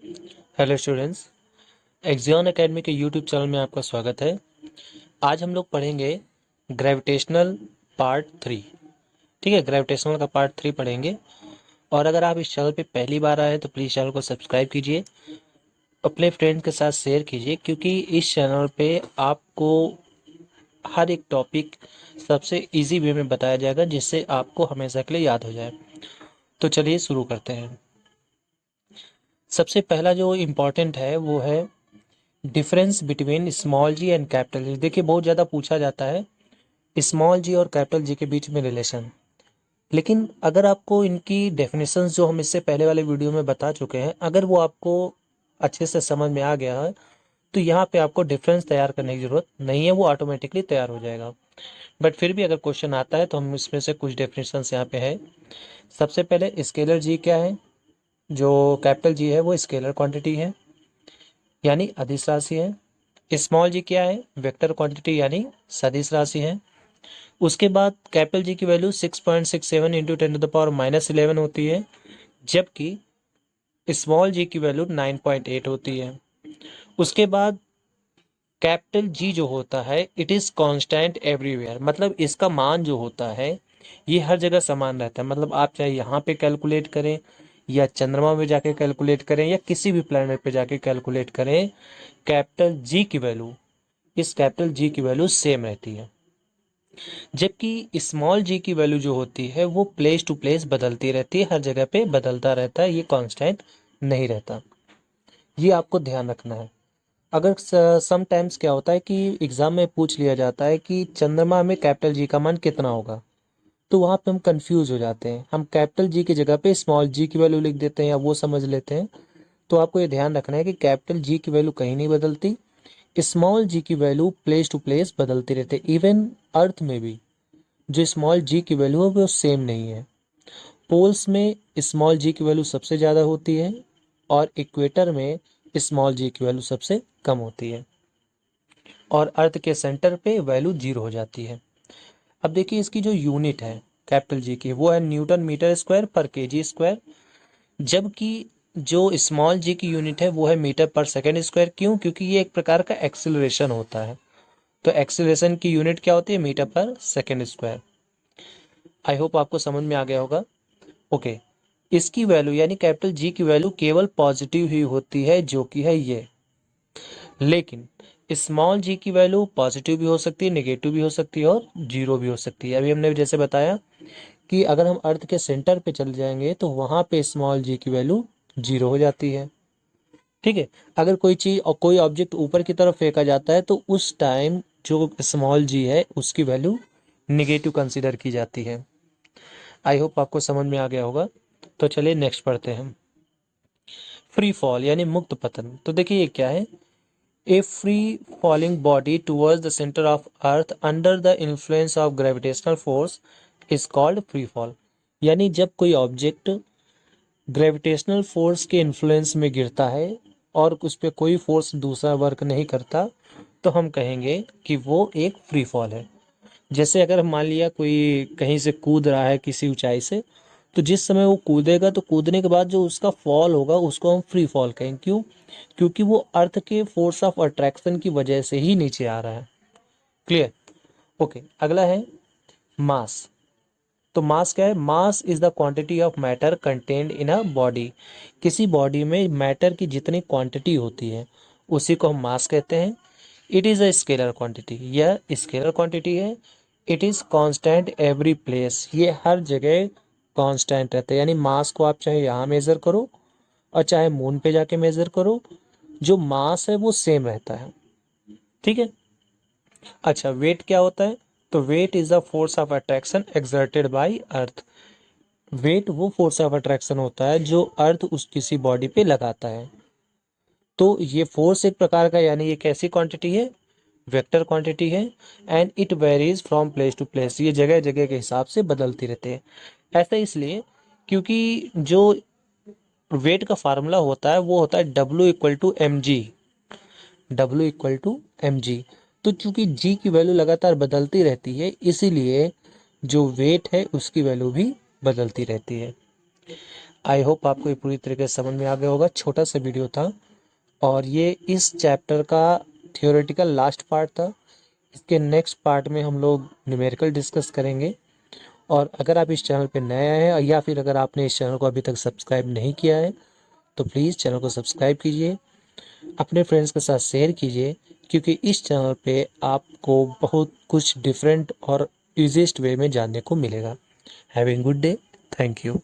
Hello students, एक्जियन academy के YouTube channel में आपका स्वागत है। आज हम लोग पढ़ेंगे ग्रेविटेशनल पार्ट 3। ठीक है, ग्रेविटेशनल का पार्ट 3 पढ़ेंगे। और अगर आप इस चैनल पे पहली बार आए तो प्लीज़ चैनल को सब्सक्राइब कीजिए, अपने फ्रेंड के साथ शेयर कीजिए, क्योंकि इस चैनल पे आपको हर एक टॉपिक सबसे इजी वे में बताया जाएगा, जिससे आपको हमेशा के लिए याद हो जाए। तो चलिए शुरू करते हैं। सबसे पहला जो इम्पोर्टेंट है वो है difference between small G and capital G. देखिए, बहुत ज़्यादा पूछा जाता है स्मॉल जी और कैपिटल जी के बीच में रिलेशन, लेकिन अगर आपको इनकी डेफिनेशंस जो हम इससे पहले वाले वीडियो में बता चुके हैं, अगर वो आपको अच्छे से समझ में आ गया है तो यहाँ पे आपको डिफरेंस तैयार करने की ज़रूरत नहीं है, वो ऑटोमेटिकली तैयार हो जाएगा। बट फिर भी अगर क्वेश्चन आता है तो हम इसमें से कुछ डेफिनेशंस यहाँ पे है। सबसे पहले स्केलर जी क्या है? जो कैपिटल जी है वो स्केलर क्वांटिटी है, यानी अदिश राशि है। स्मॉल जी क्या है? वेक्टर क्वांटिटी यानी सदिश राशि है। उसके बाद कैपिटल जी की वैल्यू 6.67 इंटू 10⁻⁻11 होती है, जबकि स्मॉल जी की वैल्यू 9.8 होती है। उसके बाद कैपिटल जी जो होता है इट इज़ कांस्टेंट एवरीवेयर, मतलब इसका मान जो होता है ये हर जगह समान रहता है। मतलब आप चाहे यहाँ पे कैलकुलेट करें या चंद्रमा में जाके कैलकुलेट करें या किसी भी प्लेनेट पे जाके कैलकुलेट करें, कैपिटल जी की वैल्यू, इस कैपिटल जी की वैल्यू सेम रहती है। जबकि स्मॉल जी की वैल्यू जो होती है वो प्लेस टू प्लेस बदलती रहती है, हर जगह पे बदलता रहता है, ये कांस्टेंट नहीं रहता। ये आपको ध्यान रखना है। अगर समटाइम्स क्या होता है कि एग्जाम में पूछ लिया जाता है कि चंद्रमा में कैपिटल जी का मान कितना होगा, तो वहाँ पे हम कंफ्यूज हो जाते हैं। हम कैपिटल जी की जगह पे स्मॉल जी की वैल्यू लिख देते हैं या वो समझ लेते हैं। तो आपको ये ध्यान रखना है कि कैपिटल जी की वैल्यू कहीं नहीं बदलती, स्मॉल जी की वैल्यू प्लेस टू प्लेस बदलती रहती है। इवन अर्थ में भी जो स्मॉल जी की वैल्यू है वो सेम नहीं है। पोल्स में स्मॉल जी की वैल्यू सबसे ज़्यादा होती है और इक्वेटर में स्मॉल जी की वैल्यू सबसे कम होती है, और अर्थ के सेंटर पे वैल्यू 0 हो जाती है। अब देखिए, इसकी जो यूनिट है कैपिटल जी की वो है न्यूटन मीटर स्क्वायर पर केजी स्क्वायर, जबकि जो स्मॉल जी की यूनिट है वो है मीटर पर सेकेंड स्क्वायर। क्यों? क्योंकि ये एक प्रकार का एक्सिलरेशन होता है, तो एक्सिलरेशन की यूनिट क्या होती है? मीटर पर सेकेंड स्क्वायर। आई होप आपको समझ में आ गया होगा। ओके, इसकी वैल्यू यानी कैपिटल जी की वैल्यू केवल पॉजिटिव ही होती है, जो कि है ये। लेकिन स्मॉल जी की वैल्यू पॉजिटिव भी हो सकती है, नेगेटिव भी हो सकती है और जीरो भी हो सकती है। अभी हमने जैसे बताया कि अगर हम अर्थ के सेंटर पे चले जाएंगे तो वहां पे स्मॉल जी की वैल्यू 0 हो जाती है। ठीक है, अगर कोई चीज और कोई ऑब्जेक्ट ऊपर की तरफ फेंका जाता है तो उस टाइम जो स्मॉल जी है उसकी वैल्यू निगेटिव कंसीडर की जाती है। आई होप आपको समझ में आ गया होगा। तो चलिए नेक्स्ट पढ़ते हैं। फ्री फॉल यानी मुक्त पतन। तो देखिए ये क्या है? A free falling body towards the centre of earth under the influence of gravitational force is called free fall. यानी जब कोई ऑब्जेक्ट ग्रेविटेशनल फोर्स के इन्फ्लुएंस में गिरता है और उस पर कोई फोर्स दूसरा वर्क नहीं करता, तो हम कहेंगे कि वो एक फ्री फॉल है। जैसे अगर मान लिया कोई कहीं से कूद रहा है किसी ऊंचाई से, तो जिस समय वो कूदेगा तो कूदने के बाद जो उसका फॉल होगा उसको हम फ्री फॉल कहेंगे। क्यों? क्योंकि वो अर्थ के फोर्स ऑफ अट्रैक्शन की वजह से ही नीचे आ रहा है। क्लियर? ओके, अगला है मास। तो मास क्या है? Mass is the quantity of matter contained in a body. किसी बॉडी में मैटर की जितनी क्वांटिटी होती है उसी को हम मास कहते हैं। It is a scalar quantity, यह स्केलर क्वांटिटी है। It is constant every place, ये हर जगह कांस्टेंट रहता है। यानी मास को आप चाहे यहाँ मेज़र करो और चाहे मून पे जाके मेज़र करो, जो मास है वो सेम रहता है। ठीक है। अच्छा, वेट क्या होता है? तो weight is the force of attraction exerted by earth. Weight वो फोर्स ऑफ अट्रैक्शन होता है जो अर्थ उस किसी बॉडी पे लगाता है। तो ये फोर्स एक प्रकार का, यानी ये कैसी क्वांटिटी है? वेक्टर क्वांटिटी है। And it varies from place to place, ये जगह जगह के हिसाब से बदलती रहती है। ऐसा इसलिए क्योंकि जो वेट का फार्मूला होता है वो होता है W = mg। W = mg। तो चूंकि g की वैल्यू लगातार बदलती रहती है, इसीलिए जो वेट है उसकी वैल्यू भी बदलती रहती है। आई होप आपको ये पूरी तरीके से समझ में आ गया होगा। छोटा सा वीडियो था और ये इस चैप्टर का थियोरेटिकल लास्ट पार्ट था। इसके नेक्स्ट पार्ट में हम लोग न्यूमेरिकल डिस्कस करेंगे। और अगर आप इस चैनल पे नए आए हैं या फिर अगर आपने इस चैनल को अभी तक सब्सक्राइब नहीं किया है तो प्लीज़ चैनल को सब्सक्राइब कीजिए, अपने फ्रेंड्स के साथ शेयर कीजिए, क्योंकि इस चैनल पे आपको बहुत कुछ डिफरेंट और ईजीएस्ट वे में जानने को मिलेगा। Have a good day. Thank you.